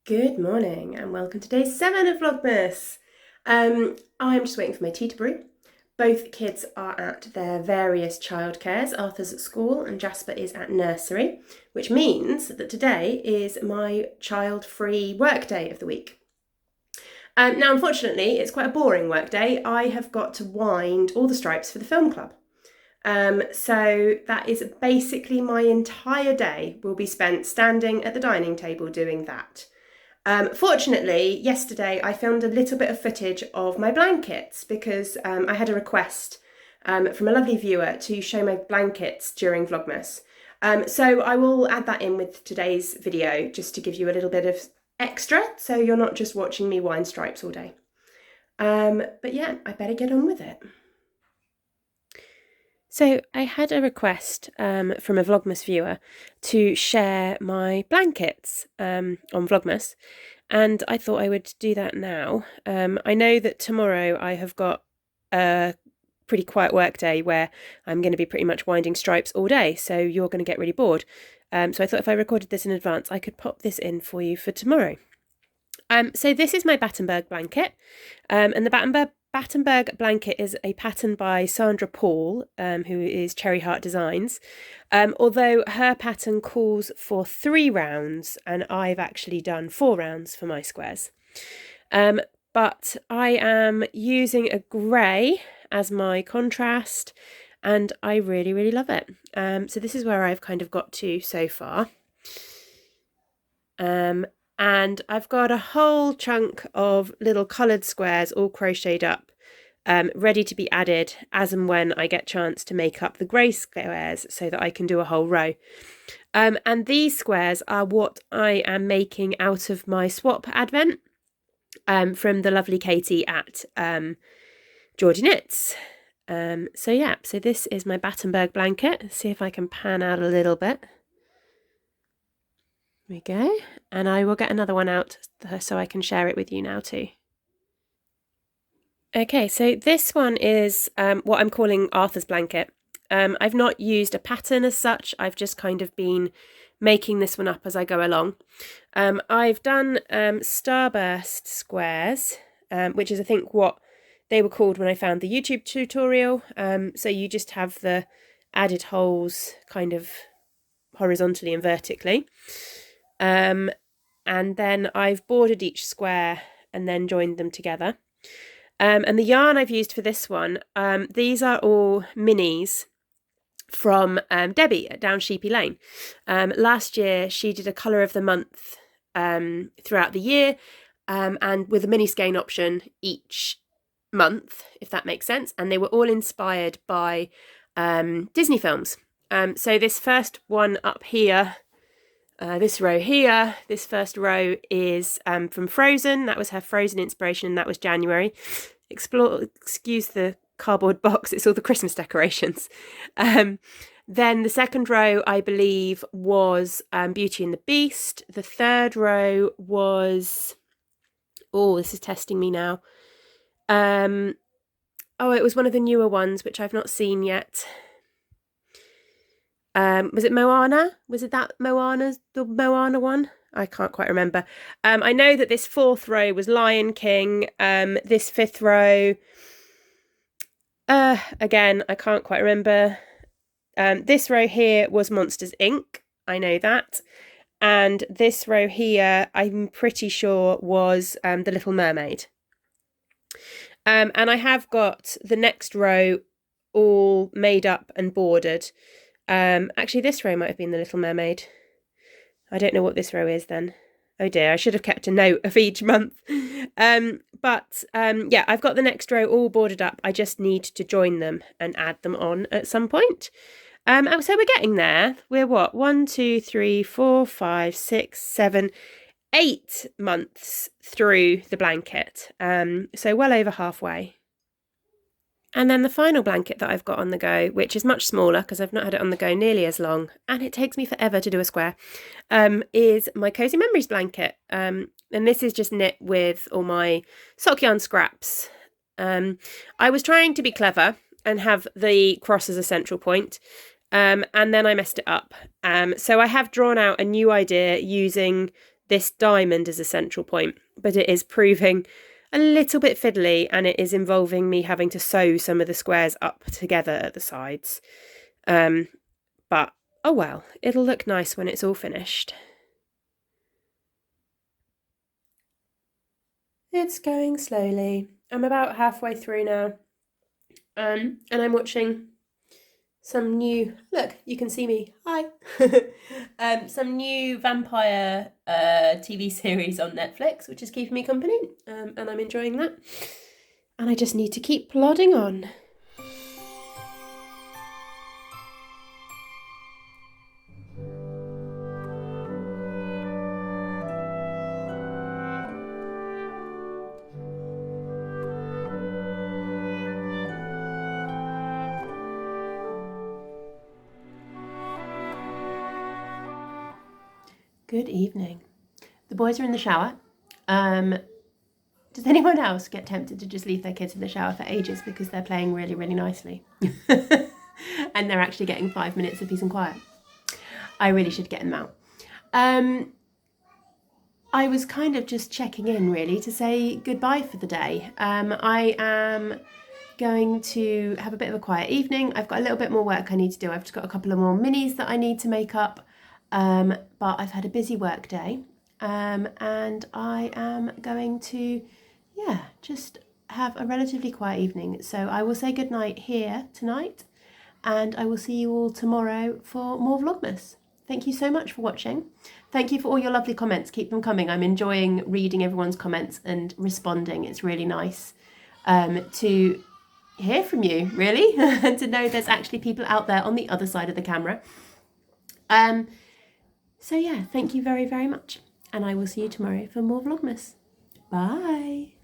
Good morning and welcome to day 7 of Vlogmas. I'm just waiting for my tea to brew. Both kids are at their various childcares. Arthur's at school and Jasper is at nursery, which means that today is my child-free work day of the week. Now, unfortunately, it's quite a boring work day. I have got to wind all the stripes for the film club. So that is basically my entire day will be spent standing at the dining table doing that. Fortunately, yesterday I filmed a little bit of footage of my blankets because I had a request from a lovely viewer to show my blankets during Vlogmas. So I will add that in with today's video just to give you a little bit of extra so you're not just watching me wind stripes all day. But yeah, I better get on with it. So I had a request from a Vlogmas viewer to share my blankets on Vlogmas, and I thought I would do that now. I know that tomorrow I have got a pretty quiet work day where I'm going to be pretty much winding stripes all day, so you're going to get really bored. So I thought if I recorded this in advance, I could pop this in for you for tomorrow. So this is my Battenberg blanket, and the Battenberg Blanket is a pattern by Sandra Paul, who is Cherry Heart Designs, although her pattern calls for 3 rounds and I've actually done 4 rounds for my squares. But I am using a grey as my contrast and I really, really love it. So this is where I've kind of got to so far. And I've got a whole chunk of little coloured squares all crocheted up, ready to be added as and when I get chance to make up the grey squares so that I can do a whole row. And these squares are what I am making out of my swap advent from the lovely Katie at Geordie Knits. So yeah, so this is my Battenberg blanket. Let's see if I can pan out a little bit. There we go, and I will get another one out so I can share it with you now too. Okay, so this one is what I'm calling Arthur's blanket. I've not used a pattern as such, I've just kind of been making this one up as I go along. I've done starburst squares, which is I think what they were called when I found the YouTube tutorial. So you just have the added holes kind of horizontally and vertically. And then I've bordered each square and then joined them together. And the yarn I've used for this one, these are all minis from Debbie at Down Sheepy Lane. Last year she did a colour of the month throughout the year, and with a mini skein option each month, if that makes sense, and they were all inspired by Disney films. So this first one up here, this row here, this first row is from Frozen. That was her Frozen inspiration, and that was January. Excuse the cardboard box, it's all the Christmas decorations. Then the second row, I believe, was Beauty and the Beast. The third row was... Oh, this is testing me now. Oh, it was one of the newer ones, which I've not seen yet. Was it Moana? Was it that the Moana one? I can't quite remember. I know that this 4th row was Lion King. This 5th row, again, I can't quite remember. This row here was Monsters Inc. I know that. And this row here, I'm pretty sure was The Little Mermaid. And I have got the next row all made up and bordered. Actually, this row might have been The Little Mermaid. I don't know what this row is then. Oh dear, I should have kept a note of each month. But yeah, I've got the next row all bordered up. I just need to join them and add them on at some point. And so we're getting there. We're what? 1, 2, 3, 4, 5, 6, 7, 8 months through the blanket. So well over halfway. And then the final blanket that I've got on the go, which is much smaller because I've not had it on the go nearly as long, and it takes me forever to do a square, is my Cozy Memories blanket. And this is just knit with all my sock yarn scraps. I was trying to be clever and have the cross as a central point, and then I messed it up. So I have drawn out a new idea using this diamond as a central point, but it is proving a little bit fiddly, and it is involving me having to sew some of the squares up together at the sides. But oh well, it'll look nice when it's all finished. It's going slowly. I'm about halfway through now. And I'm watching some new, look, you can see me, hi, some new vampire TV series on Netflix, which is keeping me company, and I'm enjoying that. And I just need to keep plodding on. Good evening. The boys are in the shower. Does anyone else get tempted to just leave their kids in the shower for ages because they're playing really, really nicely? And they're actually getting 5 minutes of peace and quiet? I really should get them out. I was kind of just checking in really to say goodbye for the day. I am going to have a bit of a quiet evening. I've got a little bit more work I need to do. I've just got a couple of more minis that I need to make up. But I've had a busy work day, and I am going to, just have a relatively quiet evening. So I will say goodnight here tonight, and I will see you all tomorrow for more Vlogmas. Thank you so much for watching. Thank you for all your lovely comments. Keep them coming. I'm enjoying reading everyone's comments and responding. It's really nice to hear from you, really, and to know there's actually people out there on the other side of the camera. So yeah, thank you very, very much. And I will see you tomorrow for more Vlogmas. Bye.